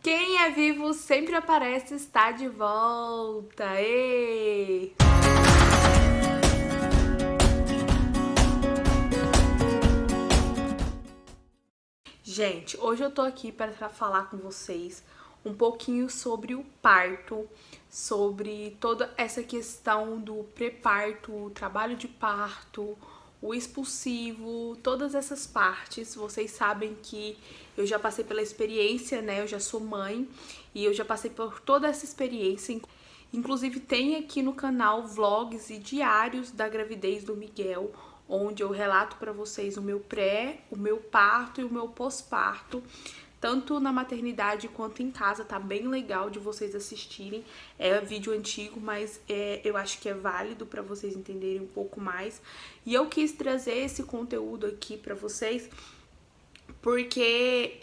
Quem é vivo sempre aparece, está de volta. Ei! Gente, hoje eu tô aqui para falar com vocês um pouquinho sobre o parto, sobre toda essa questão do pré-parto, o trabalho de parto, o expulsivo, todas essas partes. Vocês sabem que eu já passei pela experiência, né? Eu já sou mãe e eu já passei por toda essa experiência. Inclusive tem aqui no canal vlogs e diários da gravidez do Miguel, onde eu relato para vocês o meu pré, o meu parto e o meu pós-parto, tanto na maternidade quanto em casa. Tá bem legal de vocês assistirem. É vídeo antigo, mas eu acho que é válido para vocês entenderem um pouco mais. E eu quis trazer esse conteúdo aqui para vocês porque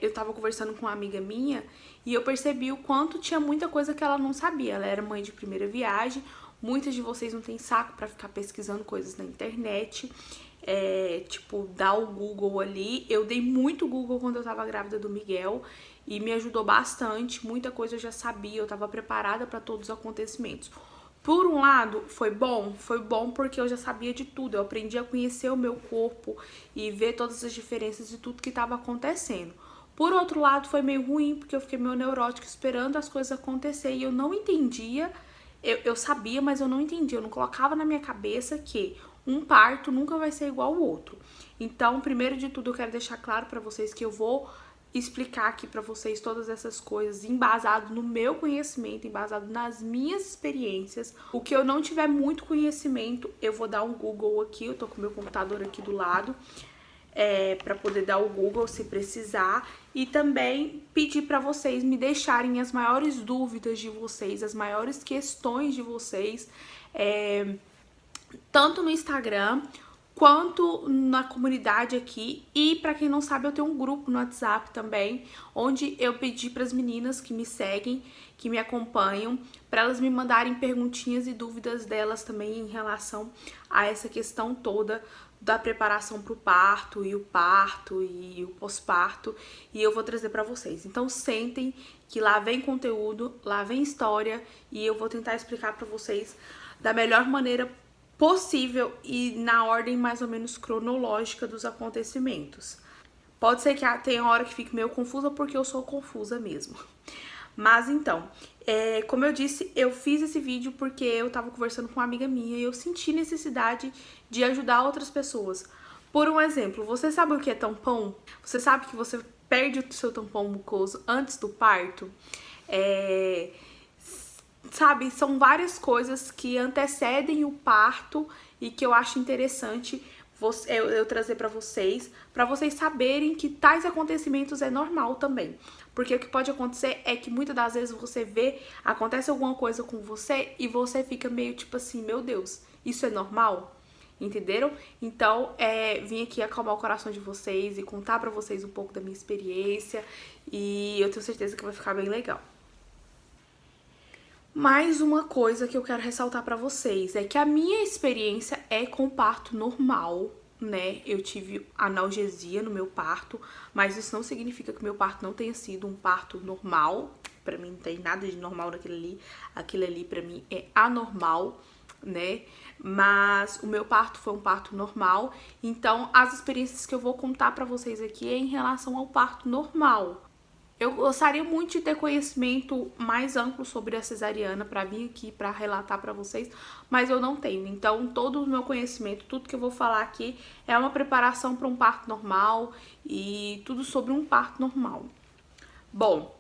eu tava conversando com uma amiga minha e eu percebi o quanto tinha muita coisa que ela não sabia. Ela era mãe de primeira viagem. Muitas de vocês não tem saco pra ficar pesquisando coisas na internet, tipo, dar o Google ali. Eu dei muito Google quando eu tava grávida do Miguel e me ajudou bastante. Muita coisa eu já sabia, eu tava preparada pra todos os acontecimentos. Por um lado, foi bom porque eu já sabia de tudo, eu aprendi a conhecer o meu corpo e ver todas as diferenças de tudo que estava acontecendo. Por outro lado, foi meio ruim porque eu fiquei meio neurótica esperando as coisas acontecerem e eu não entendia, eu sabia, mas eu não entendia, eu não colocava na minha cabeça que um parto nunca vai ser igual ao outro. Então, primeiro de tudo, eu quero deixar claro para vocês que eu vou explicar aqui para vocês todas essas coisas embasado no meu conhecimento, embasado nas minhas experiências. O que eu não tiver muito conhecimento, eu vou dar um Google aqui, eu tô com o meu computador aqui do lado, para poder dar o Google se precisar, e também pedir para vocês me deixarem as maiores dúvidas de vocês, as maiores questões de vocês, tanto no Instagram quanto na comunidade aqui. E para quem não sabe, eu tenho um grupo no WhatsApp também, onde eu pedi para as meninas que me seguem, que me acompanham, para elas me mandarem perguntinhas e dúvidas delas também em relação a essa questão toda da preparação para o parto e o pós-parto, e eu vou trazer para vocês. Então sentem que lá vem conteúdo, lá vem história, e eu vou tentar explicar para vocês da melhor maneira possível e na ordem mais ou menos cronológica dos acontecimentos. Pode ser que tenha hora que fique meio confusa, porque eu sou confusa mesmo. Mas então, como eu disse, eu fiz esse vídeo porque eu tava conversando com uma amiga minha e eu senti necessidade de ajudar outras pessoas. Por um exemplo, você sabe o que é tampão? Você sabe que você perde o seu tampão mucoso antes do parto? Sabe, são várias coisas que antecedem o parto e que eu acho interessante eu trazer para vocês saberem que tais acontecimentos é normal também. Porque o que pode acontecer é que muitas das vezes você vê, acontece alguma coisa com você e você fica meio tipo assim, meu Deus, isso é normal? Entenderam? Então, vim aqui acalmar o coração de vocês e contar pra vocês um pouco da minha experiência, e eu tenho certeza que vai ficar bem legal. Mais uma coisa que eu quero ressaltar pra vocês é que a minha experiência é com parto normal, né? Eu tive analgesia no meu parto, mas isso não significa que meu parto não tenha sido um parto normal. Pra mim não tem nada de normal naquilo ali. Aquilo ali pra mim é anormal, né? Mas o meu parto foi um parto normal. Então, as experiências que eu vou contar pra vocês aqui é em relação ao parto normal. Eu gostaria muito de ter conhecimento mais amplo sobre a cesariana para vir aqui para relatar para vocês, mas eu não tenho. Então, todo o meu conhecimento, tudo que eu vou falar aqui é uma preparação para um parto normal e tudo sobre um parto normal. Bom,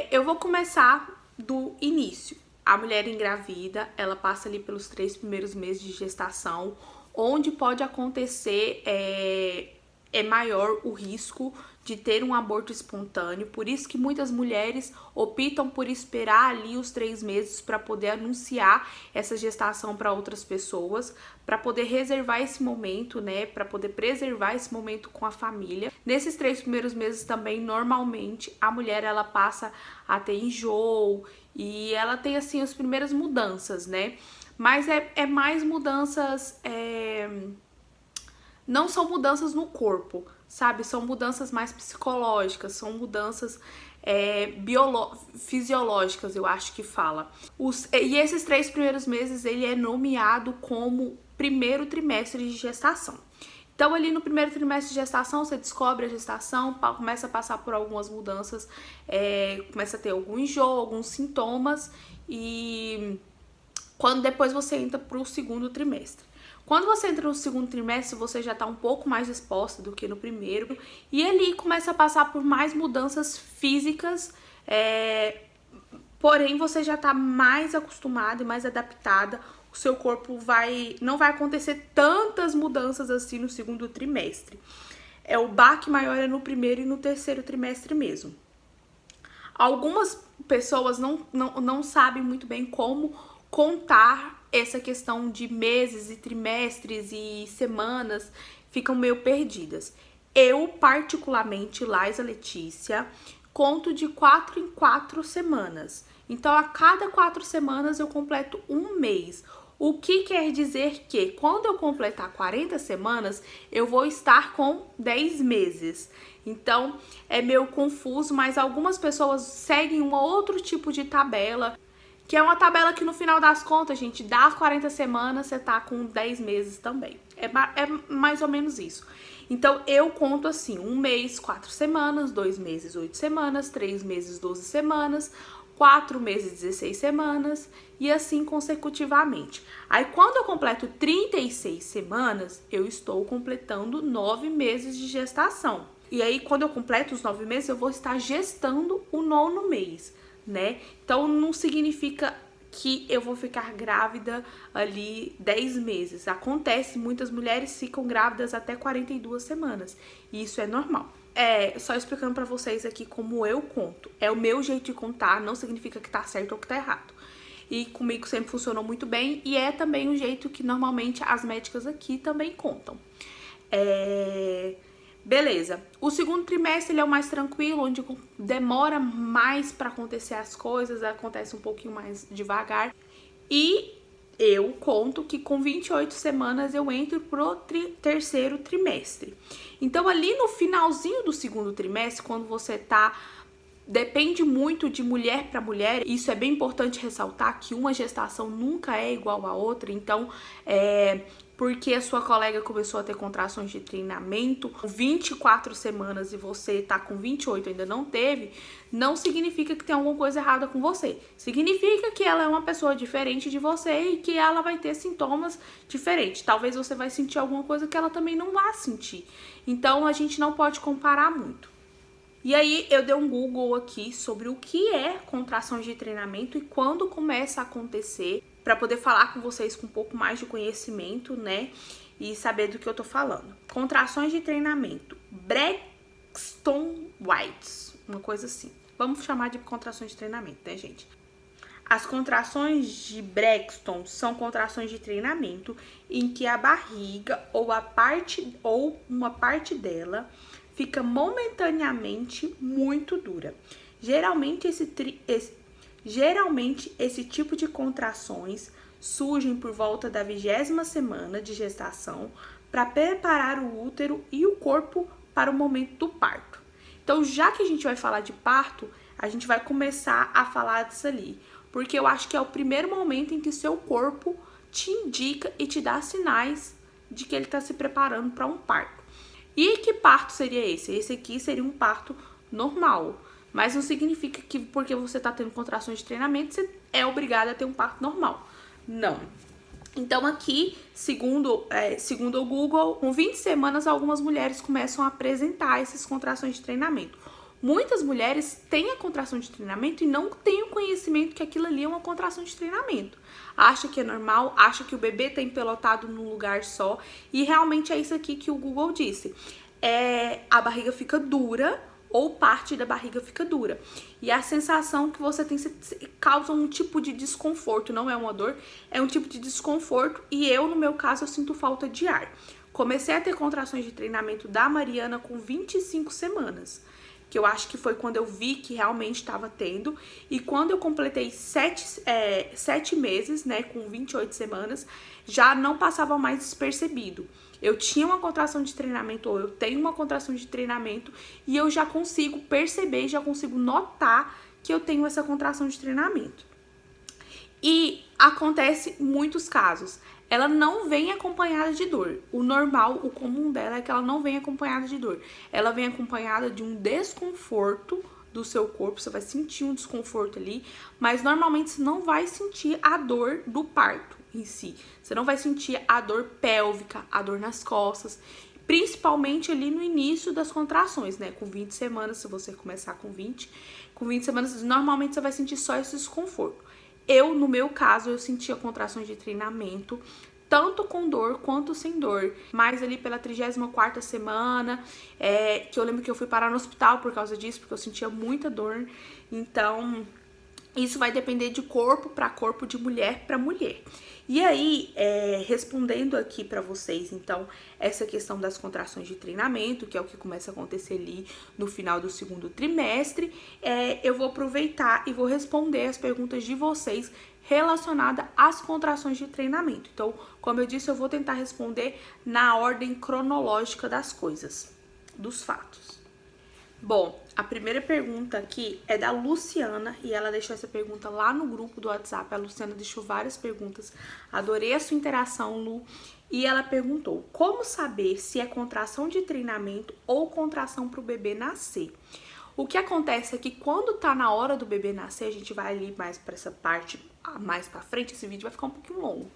eu vou começar do início. A mulher engravida, ela passa ali pelos 3 primeiros meses de gestação, onde pode acontecer maior o risco de ter um aborto espontâneo. Por isso que muitas mulheres optam por esperar ali os 3 meses para poder anunciar essa gestação para outras pessoas, para poder reservar esse momento, né, para poder preservar esse momento com a família. Nesses 3 primeiros meses também, normalmente, a mulher ela passa a ter enjoo e ela tem assim as primeiras mudanças, né? Mas é mais mudanças não são mudanças no corpo, sabe? São mudanças mais psicológicas, são mudanças fisiológicas, eu acho que fala. E esses 3 primeiros meses, ele é nomeado como primeiro trimestre de gestação. Então, ali no primeiro trimestre de gestação, você descobre a gestação, começa a passar por algumas mudanças, começa a ter algum enjoo, alguns sintomas, e quando depois você entra para o segundo trimestre. Quando você entra no segundo trimestre, você já está um pouco mais disposta do que no primeiro, e ali começa a passar por mais mudanças físicas, porém você já está mais acostumada e mais adaptada. O seu corpo não vai acontecer tantas mudanças assim no segundo trimestre. O baque maior é no primeiro e no terceiro trimestre mesmo. Algumas pessoas não sabem muito bem como contar essa questão de meses e trimestres e semanas, ficam meio perdidas. Eu, particularmente, Laisa Letícia, conto de 4 em 4 semanas. Então, a cada 4 semanas eu completo um mês. O que quer dizer que quando eu completar 40 semanas, eu vou estar com 10 meses. Então, é meio confuso, mas algumas pessoas seguem um outro tipo de tabela, que é uma tabela que no final das contas, gente, dá 40 semanas, você tá com 10 meses também. É mais ou menos isso. Então, eu conto assim, 1 mês, 4 semanas, 2 meses, 8 semanas, 3 meses, 12 semanas, 4 meses, 16 semanas e assim consecutivamente. Aí, quando eu completo 36 semanas, eu estou completando 9 meses de gestação. E aí, quando eu completo os 9 meses, eu vou estar gestando o 9º mês, né? Então, não significa que eu vou ficar grávida ali 10 meses. Acontece, muitas mulheres ficam grávidas até 42 semanas. E isso é normal. Só explicando pra vocês aqui como eu conto. É o meu jeito de contar, não significa que tá certo ou que tá errado. E comigo sempre funcionou muito bem. E é também o jeito que normalmente as médicas aqui também contam. Beleza. O segundo trimestre ele é o mais tranquilo, onde demora mais pra acontecer as coisas, acontece um pouquinho mais devagar. E eu conto que com 28 semanas eu entro pro terceiro trimestre. Então, ali no finalzinho do segundo trimestre, quando você tá... Depende muito de mulher para mulher. Isso é bem importante ressaltar, que uma gestação nunca é igual à outra. Então, porque a sua colega começou a ter contrações de treinamento com 24 semanas e você tá com 28 e ainda não teve, não significa que tem alguma coisa errada com você. Significa que ela é uma pessoa diferente de você e que ela vai ter sintomas diferentes. Talvez você vai sentir alguma coisa que ela também não vá sentir. Então, a gente não pode comparar muito. E aí, eu dei um Google aqui sobre o que é contrações de treinamento e quando começa a acontecer, para poder falar com vocês com um pouco mais de conhecimento, né? E saber do que eu tô falando. Contrações de treinamento. Braxton-Wright, uma coisa assim. Vamos chamar de contrações de treinamento, né, gente? As contrações de Braxton são contrações de treinamento em que a barriga ou uma parte dela fica momentaneamente muito dura. Geralmente esse tipo de contrações surgem por volta da 20ª semana de gestação para preparar o útero e o corpo para o momento do parto. Então, já que a gente vai falar de parto, a gente vai começar a falar disso ali, porque eu acho que é o primeiro momento em que seu corpo te indica e te dá sinais de que ele está se preparando para um parto. E que parto seria esse? Esse aqui seria um parto normal. Mas não significa que porque você tá tendo contrações de treinamento, você é obrigada a ter um parto normal. Não. Então aqui, segundo o Google, com 20 semanas, algumas mulheres começam a apresentar essas contrações de treinamento. Muitas mulheres têm a contração de treinamento e não têm o conhecimento que aquilo ali é uma contração de treinamento. Acha que é normal, acha que o bebê tá empelotado num lugar só. E realmente é isso aqui que o Google disse. A barriga fica dura ou parte da barriga fica dura. E a sensação que você tem causa um tipo de desconforto. Não é uma dor, é um tipo de desconforto. E eu, no meu caso, eu sinto falta de ar. Comecei a ter contrações de treinamento da Mariana com 25 semanas. Que eu acho que foi quando eu vi que realmente estava tendo. E quando eu completei 7 meses, né, com 28 semanas, já não passava mais despercebido. eu tinha uma contração de treinamento ou eu tenho uma contração de treinamento e eu já consigo perceber, já consigo notar que eu tenho essa contração de treinamento. E acontece muitos casos. Ela não vem acompanhada de dor. O normal, o comum dela é que ela não vem acompanhada de dor. Ela vem acompanhada de um desconforto do seu corpo, você vai sentir um desconforto ali, mas normalmente você não vai sentir a dor do parto em si. Você não vai sentir a dor pélvica, a dor nas costas, principalmente ali no início das contrações, né? Com 20 semanas, se você começar com 20 semanas, normalmente você vai sentir só esse desconforto. No meu caso, eu sentia contrações de treinamento, tanto com dor quanto sem dor. Mas ali pela 34ª semana, que eu lembro que eu fui parar no hospital por causa disso, porque eu sentia muita dor. Então, isso vai depender de corpo para corpo, de mulher para mulher. E aí, respondendo aqui para vocês, então, essa questão das contrações de treinamento, que é o que começa a acontecer ali no final do segundo trimestre, eu vou aproveitar e vou responder as perguntas de vocês relacionada às contrações de treinamento. Então, como eu disse, eu vou tentar responder na ordem cronológica das coisas, dos fatos. Bom, a primeira pergunta aqui é da Luciana e ela deixou essa pergunta lá no grupo do WhatsApp. A Luciana deixou várias perguntas. Adorei a sua interação, Lu. E ela perguntou: como saber se é contração de treinamento ou contração para o bebê nascer? O que acontece é que quando tá na hora do bebê nascer, a gente vai ali mais para essa parte, mais para frente, esse vídeo vai ficar um pouquinho longo.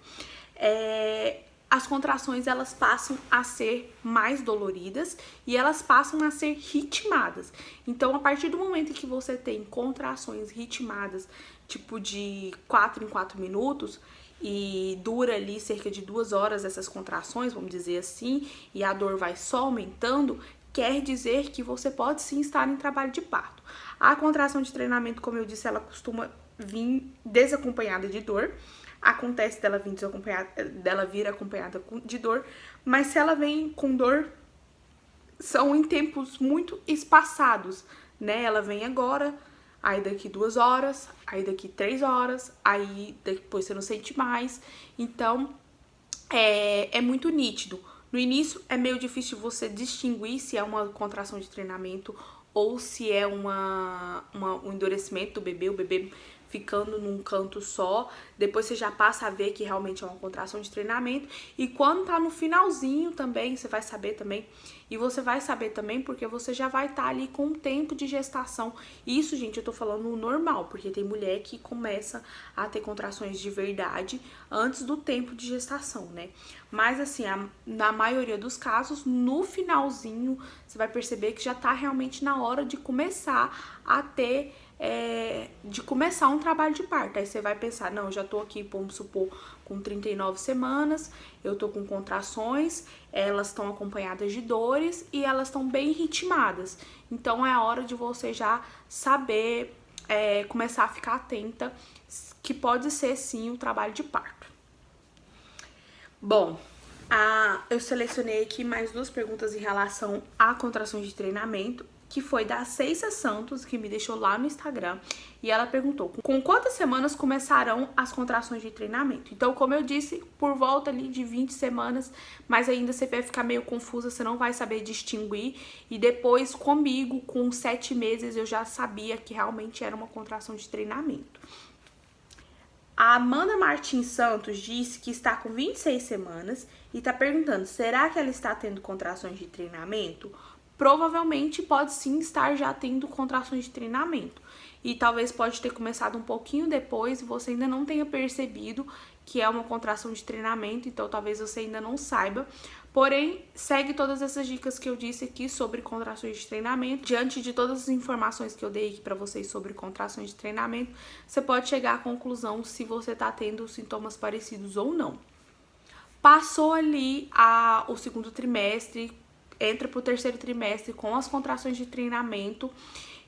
As contrações, elas passam a ser mais doloridas e elas passam a ser ritmadas. Então, a partir do momento que você tem contrações ritmadas, tipo de 4 em 4 minutos, e dura ali cerca de 2 horas essas contrações, vamos dizer assim, e a dor vai só aumentando, quer dizer que você pode sim estar em trabalho de parto. A contração de treinamento, como eu disse, ela costuma vir desacompanhada de dor. Acontece dela vir acompanhada de dor, mas se ela vem com dor, são em tempos muito espaçados, né? Ela vem agora, aí daqui 2 horas, aí daqui 3 horas, aí depois você não sente mais. Então, é muito nítido. No início, é meio difícil você distinguir se é uma contração de treinamento ou se é um endurecimento do bebê, o bebê ficando num canto só. Depois você já passa a ver que realmente é uma contração de treinamento. E quando tá no finalzinho também, você vai saber também. E você vai saber também porque você já vai estar ali com o tempo de gestação. Isso, gente, eu tô falando o normal, porque tem mulher que começa a ter contrações de verdade antes do tempo de gestação, né? Mas assim, na maioria dos casos, no finalzinho, você vai perceber que já tá realmente na hora de começar a ter... de começar um trabalho de parto. Aí você vai pensar, não, eu já tô aqui, vamos supor, com 39 semanas, eu tô com contrações, elas estão acompanhadas de dores e elas estão bem ritmadas. Então é a hora de você já saber, começar a ficar atenta, que pode ser sim um trabalho de parto. Bom, eu selecionei aqui mais 2 perguntas em relação a contrações de treinamento, que foi da Ceissa Santos, que me deixou lá no Instagram, e ela perguntou: com quantas semanas começarão as contrações de treinamento? Então, como eu disse, por volta ali de 20 semanas, mas ainda você vai ficar meio confusa, você não vai saber distinguir, e depois comigo, com 7 meses, eu já sabia que realmente era uma contração de treinamento. A Amanda Martins Santos disse que está com 26 semanas e está perguntando: será que ela está tendo contrações de treinamento? Provavelmente pode sim estar já tendo contrações de treinamento. E talvez pode ter começado um pouquinho depois e você ainda não tenha percebido que é uma contração de treinamento, então talvez você ainda não saiba. Porém, segue todas essas dicas que eu disse aqui sobre contrações de treinamento. Diante de todas as informações que eu dei aqui para vocês sobre contrações de treinamento, você pode chegar à conclusão se você está tendo sintomas parecidos ou não. Passou ali o segundo trimestre, entra pro 3º trimestre com as contrações de treinamento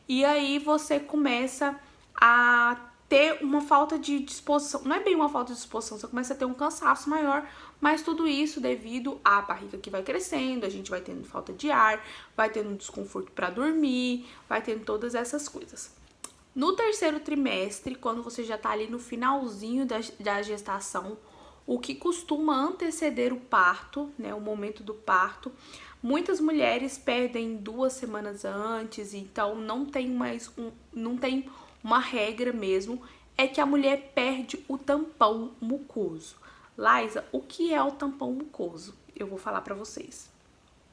e aí você começa a ter uma falta de disposição. Não é bem uma falta de disposição, você começa a ter um cansaço maior, mas tudo isso devido à barriga que vai crescendo, a gente vai tendo falta de ar, vai tendo desconforto para dormir, vai tendo todas essas coisas. No 3º trimestre, quando você já tá ali no finalzinho da gestação, o que costuma anteceder o parto, né, o momento do parto. Muitas mulheres perdem 2 semanas antes, então não tem uma regra mesmo, é que a mulher perde o tampão mucoso. Laísa, o que é o tampão mucoso? Eu vou falar para vocês.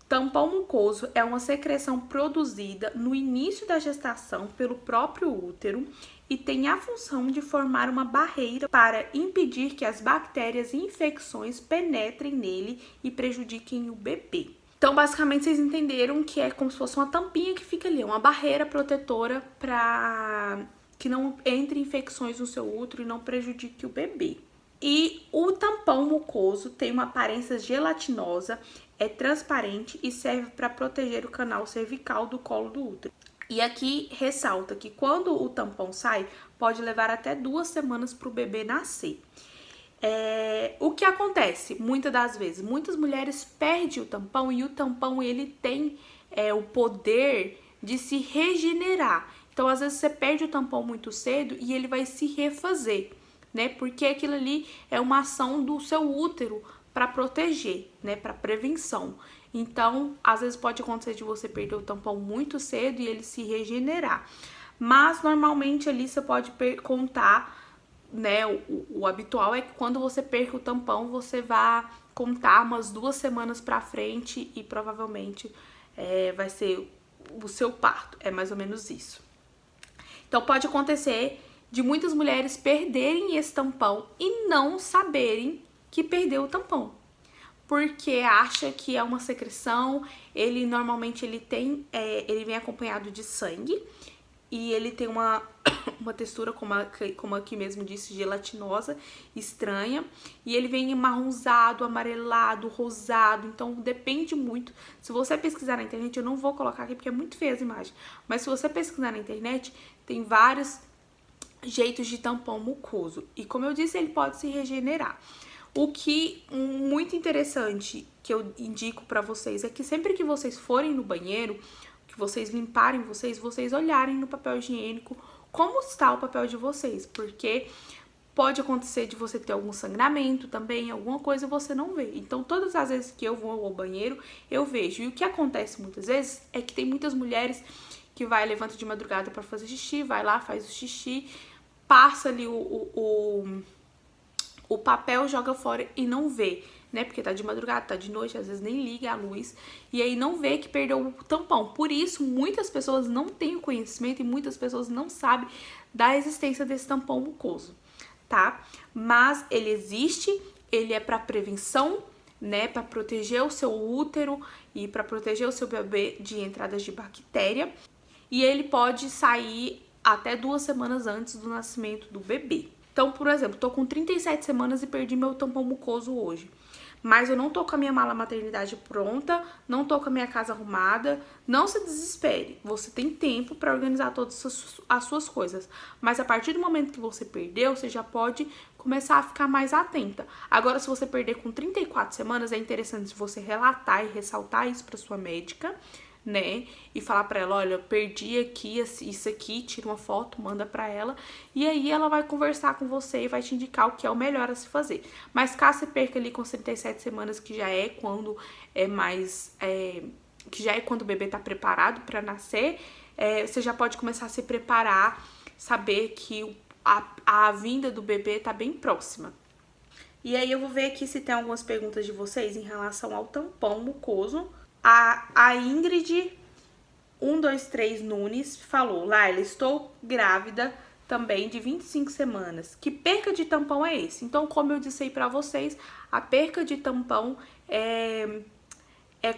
Tampão mucoso é uma secreção produzida no início da gestação pelo próprio útero e tem a função de formar uma barreira para impedir que as bactérias e infecções penetrem nele e prejudiquem o bebê. Então, basicamente, vocês entenderam que é como se fosse uma tampinha que fica ali, uma barreira protetora para que não entre infecções no seu útero e não prejudique o bebê. E o tampão mucoso tem uma aparência gelatinosa, é transparente e serve para proteger o canal cervical do colo do útero. E aqui ressalta que quando o tampão sai, pode levar até 2 semanas para o bebê nascer. O que acontece? Muitas das vezes, muitas mulheres perdem o tampão e o tampão ele tem o poder de se regenerar. Então, às vezes, você perde o tampão muito cedo e ele vai se refazer, né? Porque aquilo ali é uma ação do seu útero para proteger, né? Para prevenção. Então, às vezes pode acontecer de você perder o tampão muito cedo e ele se regenerar. Mas, normalmente, ali você pode contar, né? O habitual é que quando você perca o tampão, você vai contar umas 2 semanas para frente e provavelmente vai ser o seu parto. É mais ou menos isso. Então, pode acontecer de muitas mulheres perderem esse tampão e não saberem que perdeu o tampão, porque acha que é uma secreção. Ele normalmente ele vem acompanhado de sangue e ele tem uma textura, como aqui mesmo disse, gelatinosa, estranha, e ele vem marronzado, amarelado, rosado. Então depende muito. Se você pesquisar na internet, eu não vou colocar aqui porque é muito feia as imagens, mas se você pesquisar na internet, tem vários jeitos de tampão mucoso. E como eu disse, ele pode se regenerar. O que muito interessante que eu indico para vocês é que sempre que vocês forem no banheiro, que vocês limparem vocês olharem no papel higiênico como está o papel de vocês, porque pode acontecer de você ter algum sangramento também, alguma coisa você não vê. Então, todas as vezes que eu vou ao banheiro, eu vejo. E o que acontece muitas vezes é que tem muitas mulheres que levanta de madrugada para fazer xixi, vai lá, faz o xixi, passa ali o papel, joga fora e não vê, né? Porque tá de madrugada, tá de noite, às vezes nem liga a luz e aí não vê que perdeu o tampão. Por isso, muitas pessoas não têm o conhecimento e muitas pessoas não sabem da existência desse tampão mucoso, tá? Mas ele existe, ele é para prevenção, né? Para proteger o seu útero e para proteger o seu bebê de entradas de bactéria. E ele pode sair até 2 semanas antes do nascimento do bebê. Então, por exemplo, tô com 37 semanas e perdi meu tampão mucoso hoje. Mas eu não tô com a minha mala maternidade pronta, não tô com a minha casa arrumada. Não se desespere, você tem tempo para organizar todas as suas coisas. Mas a partir do momento que você perdeu, você já pode começar a ficar mais atenta. Agora, se você perder com 34 semanas, é interessante você relatar e ressaltar isso para sua médica, né? E falar pra ela, olha, eu perdi aqui, isso aqui, tira uma foto, manda pra ela. E aí ela vai conversar com você e vai te indicar o que é o melhor a se fazer. Mas caso você perca ali com 37 semanas, que já é quando que já é quando o bebê tá preparado pra nascer, você já pode começar a se preparar, saber que a vinda do bebê tá bem próxima. E aí eu vou ver aqui se tem algumas perguntas de vocês em relação ao tampão mucoso. A Ingrid 123 Nunes falou: Laila, estou grávida também de 25 semanas. Que perca de tampão é esse? Então, como eu disse aí pra vocês, a perca de tampão é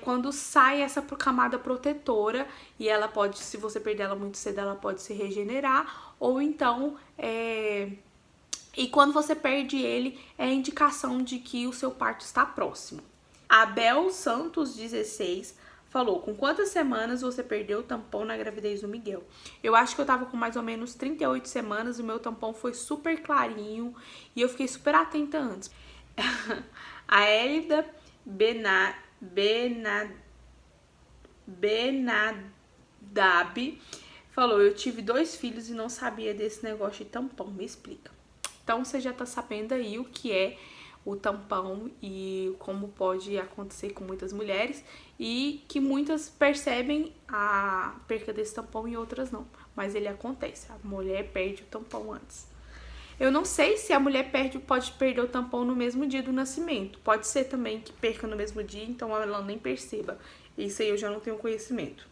quando sai essa camada protetora e ela pode, se você perder ela muito cedo, ela pode se regenerar, ou então e quando você perde ele, é a indicação de que o seu parto está próximo. Abel Santos 16 falou: com quantas semanas você perdeu o tampão na gravidez do Miguel? Eu acho que eu tava com mais ou menos 38 semanas, o meu tampão foi super clarinho e eu fiquei super atenta antes. A Elida Benadab falou: eu tive 2 filhos e não sabia desse negócio de tampão, me explica. Então você já tá sabendo aí o que é o tampão e como pode acontecer com muitas mulheres e que muitas percebem a perca desse tampão e outras não. Mas ele acontece, a mulher perde o tampão antes. Eu não sei se a mulher pode perder o tampão no mesmo dia do nascimento. Pode ser também que perca no mesmo dia, então ela nem perceba. Isso aí eu já não tenho conhecimento.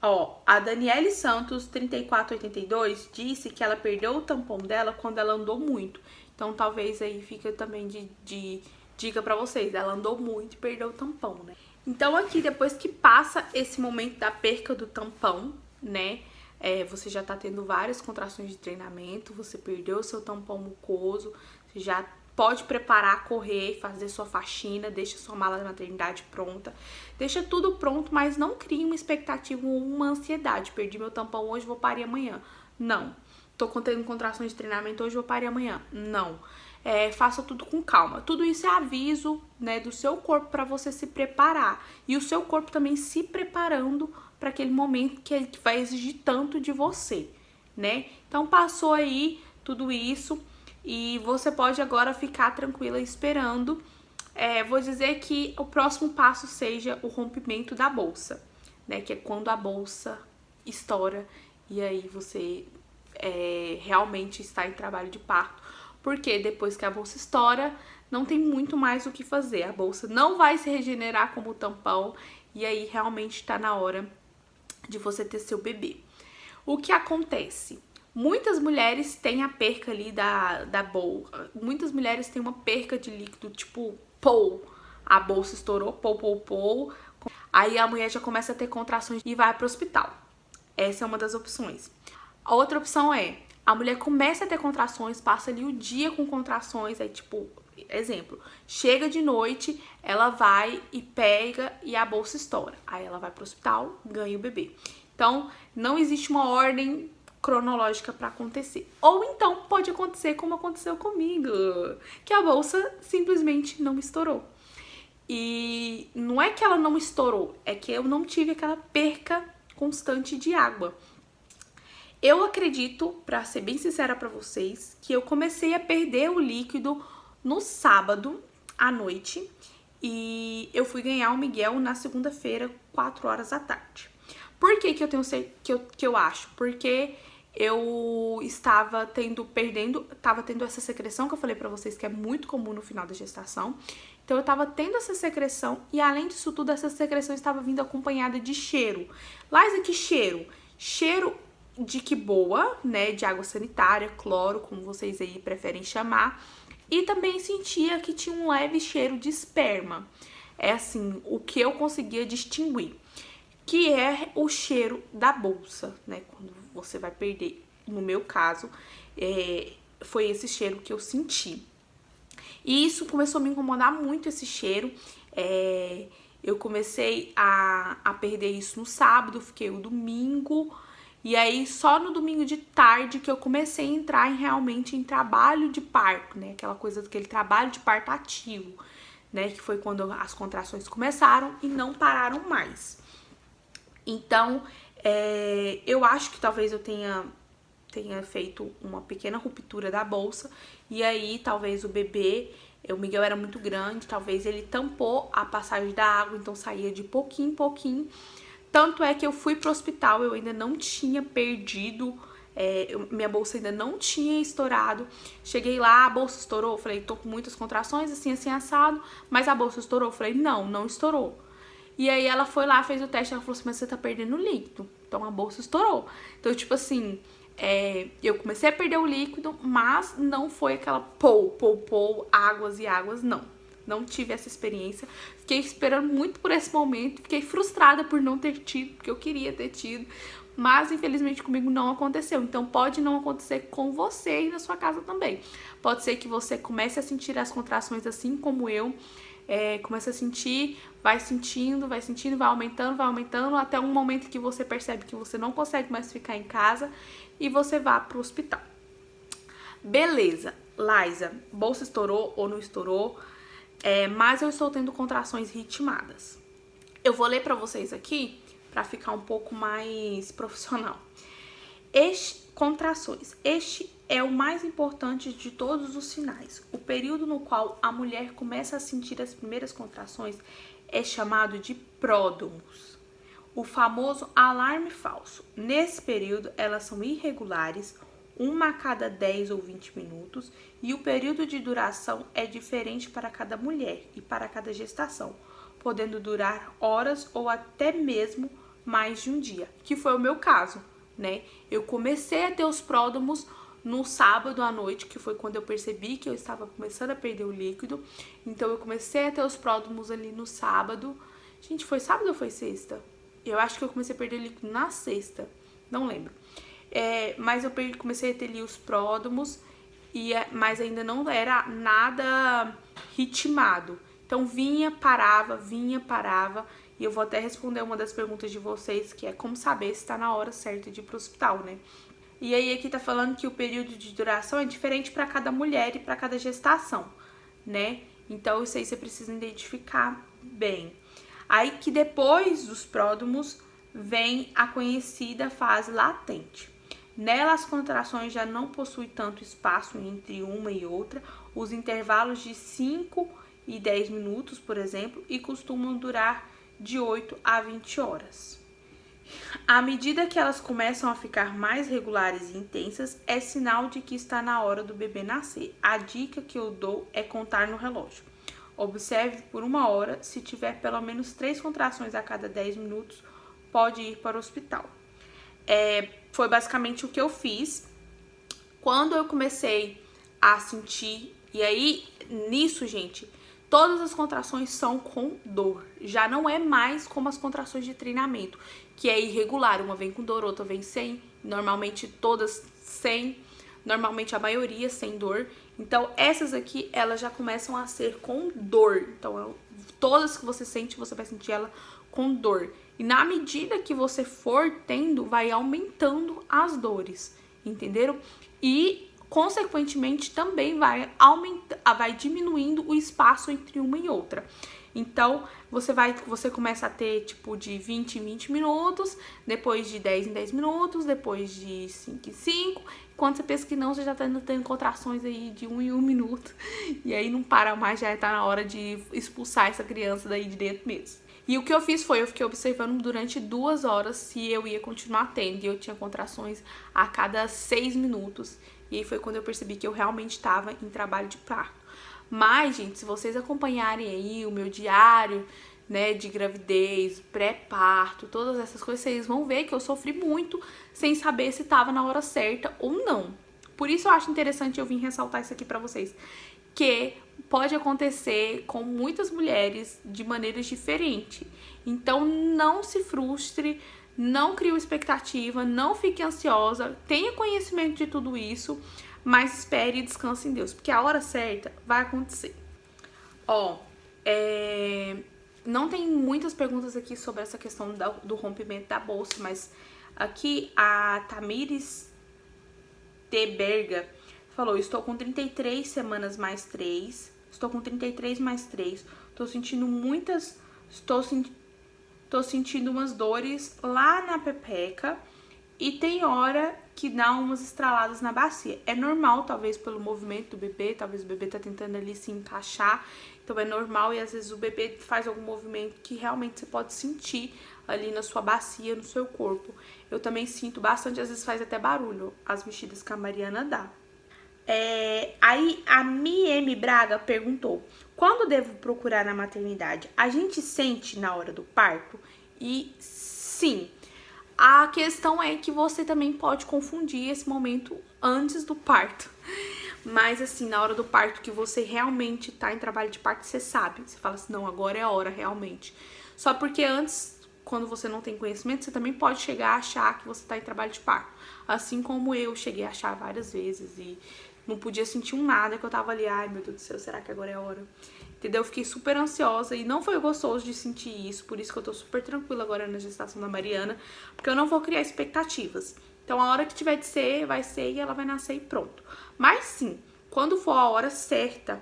Ó, a Daniele Santos, 3482, disse que ela perdeu o tampão dela quando ela andou muito. Então talvez aí fica também de dica pra vocês. Ela andou muito e perdeu o tampão, né? Então aqui, depois que passa esse momento da perca do tampão, né? Você já tá tendo várias contrações de treinamento, você perdeu o seu tampão mucoso, você já pode preparar, correr, fazer sua faxina, deixa sua mala da maternidade pronta. Deixa tudo pronto, mas não crie uma expectativa ou uma ansiedade. Perdi meu tampão hoje, vou parir amanhã. Não. Tô tendo contrações de treinamento hoje, vou parir amanhã. Não. Faça tudo com calma. Tudo isso é aviso, né, do seu corpo para você se preparar. E o seu corpo também se preparando para aquele momento que vai exigir tanto de você, né? Então passou aí tudo isso e você pode agora ficar tranquila esperando. Vou dizer que o próximo passo seja o rompimento da bolsa, né? Que é quando a bolsa estoura e aí você realmente está em trabalho de parto. Porque depois que a bolsa estoura, não tem muito mais o que fazer. A bolsa não vai se regenerar como o tampão e aí realmente está na hora de você ter seu bebê. O que acontece? Muitas mulheres têm a perca ali da bolsa. Muitas mulheres têm uma perca de líquido, tipo, a bolsa estourou, pou. Aí a mulher já começa a ter contrações e vai pro hospital. Essa é uma das opções. A outra opção é, a mulher começa a ter contrações, passa ali o dia com contrações, aí tipo, exemplo, chega de noite, ela vai e pega e a bolsa estoura. Aí ela vai pro hospital, ganha o bebê. Então, não existe uma ordem cronológica para acontecer. Ou então pode acontecer como aconteceu comigo, que a bolsa simplesmente não estourou. E não é que ela não estourou, é que eu não tive aquela perca constante de água. Eu acredito, pra ser bem sincera pra vocês, que eu comecei a perder o líquido no sábado à noite e eu fui ganhar o Miguel na segunda-feira, 4 horas da tarde. Por que que eu acho? Porque eu estava tendo essa secreção que eu falei pra vocês que é muito comum no final da gestação. Então eu tava tendo essa secreção e além disso tudo, essa secreção estava vindo acompanhada de cheiro. Laisa, que cheiro? Cheiro de que boa, né, de água sanitária, cloro, como vocês aí preferem chamar, e também sentia que tinha um leve cheiro de esperma. É assim, o que eu conseguia distinguir, que é o cheiro da bolsa, né, quando você vai perder. No meu caso, foi esse cheiro que eu senti. E isso começou a me incomodar muito, esse cheiro. Eu comecei a perder isso no sábado, fiquei o domingo. E aí, só no domingo de tarde que eu comecei a entrar realmente em trabalho de parto, né? Aquele trabalho de parto ativo, né? Que foi quando as contrações começaram e não pararam mais. Então, eu acho que talvez eu tenha feito uma pequena ruptura da bolsa. E aí, talvez o bebê, o Miguel era muito grande, talvez ele tampou a passagem da água, então saía de pouquinho em pouquinho. Tanto é que eu fui pro hospital, eu ainda não tinha perdido, minha bolsa ainda não tinha estourado. Cheguei lá, a bolsa estourou, eu falei, tô com muitas contrações, assim, assado, mas a bolsa estourou. Eu falei, não estourou. E aí ela foi lá, fez o teste, ela falou assim, mas você tá perdendo líquido, então a bolsa estourou. Então, tipo assim, eu comecei a perder o líquido, mas não foi aquela águas e águas, não. Não tive essa experiência, fiquei esperando muito por esse momento, fiquei frustrada por não ter tido, porque eu queria ter tido, mas infelizmente comigo não aconteceu. Então pode não acontecer com você e na sua casa também. Pode ser que você comece a sentir as contrações assim como eu, comece a sentir, vai sentindo, vai aumentando, até um momento que você percebe que você não consegue mais ficar em casa e você vá pro hospital. Beleza, Laisa, bolsa estourou ou não estourou? Mas eu estou tendo contrações ritmadas. Eu vou ler pra vocês aqui pra ficar um pouco mais profissional. Contrações. Este é o mais importante de todos os sinais. O período no qual a mulher começa a sentir as primeiras contrações é chamado de pródromos, o famoso alarme falso. Nesse período, elas são irregulares, uma a cada 10 ou 20 minutos, e o período de duração é diferente para cada mulher e para cada gestação, podendo durar horas ou até mesmo mais de um dia, que foi o meu caso, né? Eu comecei a ter os pródromos no sábado à noite, que foi quando eu percebi que eu estava começando a perder o líquido. Então eu comecei a ter os pródromos ali no sábado. Gente, foi sábado ou foi sexta? Eu acho que eu comecei a perder o líquido na sexta, não lembro. Mas eu comecei a ter ali os pródromos, mas ainda não era nada ritmado. Então vinha, parava, e eu vou até responder uma das perguntas de vocês, que é como saber se tá na hora certa de ir pro hospital, né? E aí aqui tá falando que o período de duração é diferente para cada mulher e para cada gestação, né? Então isso aí você precisa identificar bem. Aí que depois dos pródromos vem a conhecida fase latente. Nela as contrações já não possuem tanto espaço entre uma e outra, os intervalos de 5 e 10 minutos, por exemplo, e costumam durar de 8 a 20 horas. À medida que elas começam a ficar mais regulares e intensas, é sinal de que está na hora do bebê nascer. A dica que eu dou é contar no relógio. Observe por 1 hora, se tiver pelo menos 3 contrações a cada 10 minutos, pode ir para o hospital. Foi basicamente o que eu fiz. Quando eu comecei a sentir, e aí, nisso, gente, todas as contrações são com dor. Já não é mais como as contrações de treinamento, que é irregular. Uma vem com dor, outra vem sem. Normalmente todas sem. Normalmente a maioria sem dor. Então essas aqui, elas já começam a ser com dor. Então todas que você sente, você vai sentir ela com dor. E na medida que você for tendo, vai aumentando as dores. Entenderam? E consequentemente também vai diminuindo o espaço entre uma e outra. Então você começa a ter tipo de 20 em 20 minutos, depois de 10 em 10 minutos, depois de 5 em 5. Quando você pensa que não, você já tá tendo contrações aí de 1 em 1 minuto. E aí não para mais, já tá na hora de expulsar essa criança daí de dentro mesmo. E o que eu fiz foi, eu fiquei observando durante 2 horas se eu ia continuar tendo. E eu tinha contrações a cada 6 minutos. E aí foi quando eu percebi que eu realmente estava em trabalho de parto. Mas, gente, se vocês acompanharem aí o meu diário, né, de gravidez, pré-parto, todas essas coisas, vocês vão ver que eu sofri muito sem saber se estava na hora certa ou não. Por isso eu acho interessante eu vir ressaltar isso aqui pra vocês, que pode acontecer com muitas mulheres de maneiras diferentes. Então não se frustre, não crie uma expectativa, não fique ansiosa, tenha conhecimento de tudo isso, mas espere e descanse em Deus, porque a hora certa vai acontecer. Não tem muitas perguntas aqui sobre essa questão do rompimento da bolsa, mas aqui a Tamires Teberga falou: estou com 33 semanas mais 3, estou com 33 mais 3, estou sentindo umas dores lá na pepeca e tem hora que dá umas estraladas na bacia. É normal, talvez pelo movimento do bebê, talvez o bebê tá tentando ali se encaixar, então é normal, e às vezes o bebê faz algum movimento que realmente você pode sentir ali na sua bacia, no seu corpo. Eu também sinto bastante, às vezes faz até barulho, as mexidas que a Mariana dá. Aí a Mi Braga perguntou: quando devo procurar na maternidade? A gente sente na hora do parto? E sim, a questão é que você também pode confundir esse momento antes do parto. Mas assim, na hora do parto que você realmente tá em trabalho de parto, você sabe. Você fala assim, não, agora é a hora realmente. Só porque antes, quando você não tem conhecimento, você também pode chegar a achar que você tá em trabalho de parto. Assim como eu cheguei a achar várias vezes e não podia sentir nada, que eu tava ali, ai meu Deus do céu, será que agora é a hora? Entendeu? Eu fiquei super ansiosa e não foi gostoso de sentir isso, por isso que eu tô super tranquila agora na gestação da Mariana, porque eu não vou criar expectativas. Então a hora que tiver de ser, vai ser e ela vai nascer e pronto. Mas sim, quando for a hora certa,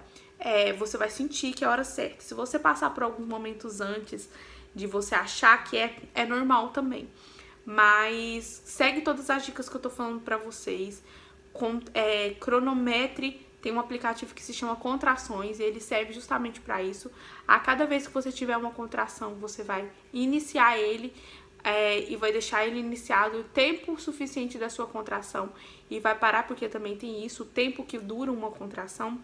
você vai sentir que é a hora certa. Se você passar por alguns momentos antes de você achar que é normal também. Mas segue todas as dicas que eu tô falando pra vocês. Cronometre, tem um aplicativo que se chama Contrações, e ele serve justamente pra isso. A cada vez que você tiver uma contração, você vai iniciar ele e vai deixar ele iniciado o tempo suficiente da sua contração e vai parar, porque também tem isso, o tempo que dura uma contração,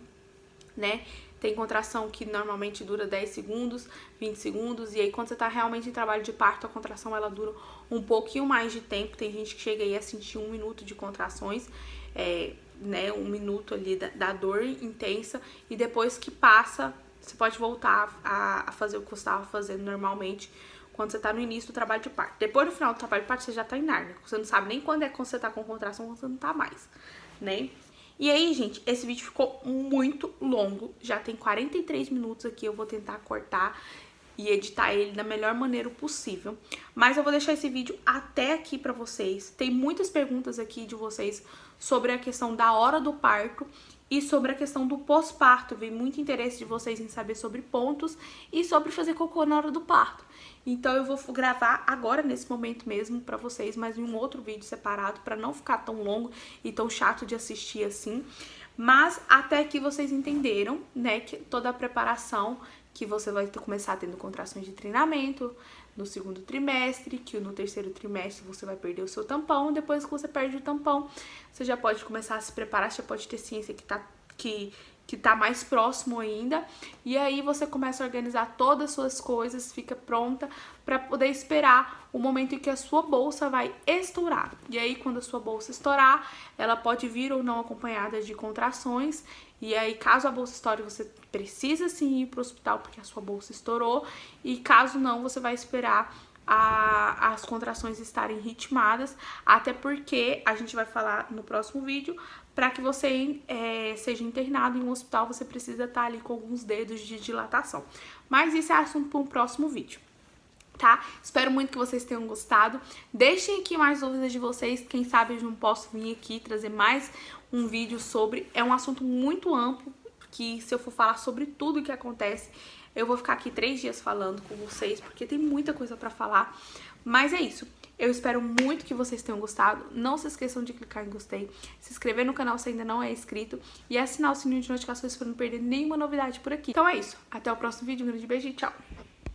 né? Tem contração que normalmente dura 10 segundos, 20 segundos, e aí quando você tá realmente em trabalho de parto, a contração ela dura um pouquinho mais de tempo. Tem gente que chega aí a sentir 1 minuto de contrações, né, 1 minuto ali da dor intensa, e depois que passa, você pode voltar a fazer o que você estava fazendo normalmente quando você tá no início do trabalho de parto. Depois do final do trabalho de parto, você já tá em Nárnia. Você não sabe nem quando você tá com contração, quando você não tá mais, né? E aí, gente, esse vídeo ficou muito longo, já tem 43 minutos aqui, eu vou tentar cortar e editar ele da melhor maneira possível. Mas eu vou deixar esse vídeo até aqui pra vocês. Tem muitas perguntas aqui de vocês sobre a questão da hora do parto e sobre a questão do pós-parto. Vem muito interesse de vocês em saber sobre pontos e sobre fazer cocô na hora do parto. Então eu vou gravar agora, nesse momento mesmo, pra vocês, mas em um outro vídeo separado, pra não ficar tão longo e tão chato de assistir assim. Mas até aqui vocês entenderam, né, que toda a preparação, que você vai começar tendo contrações de treinamento no 2º trimestre, que no 3º trimestre você vai perder o seu tampão. Depois que você perde o tampão, você já pode começar a se preparar, já pode ter ciência que tá mais próximo ainda, e aí você começa a organizar todas as suas coisas, fica pronta para poder esperar o momento em que a sua bolsa vai estourar. E aí, quando a sua bolsa estourar, ela pode vir ou não acompanhada de contrações, e aí, caso a bolsa estoure, você precisa sim ir pro hospital porque a sua bolsa estourou, e caso não, você vai esperar as contrações estarem ritmadas, até porque a gente vai falar no próximo vídeo, para que você seja internado em um hospital, você precisa estar ali com alguns dedos de dilatação. Mas isso é assunto para um próximo vídeo, tá? Espero muito que vocês tenham gostado. Deixem aqui mais dúvidas de vocês, quem sabe eu não posso vir aqui trazer mais um vídeo sobre. É um assunto muito amplo, que se eu for falar sobre tudo o que acontece, eu vou ficar aqui 3 dias falando com vocês, porque tem muita coisa pra falar. Mas é isso. Eu espero muito que vocês tenham gostado. Não se esqueçam de clicar em gostei, se inscrever no canal se ainda não é inscrito e assinar o sininho de notificações para não perder nenhuma novidade por aqui. Então é isso. Até o próximo vídeo. Um grande beijo e tchau!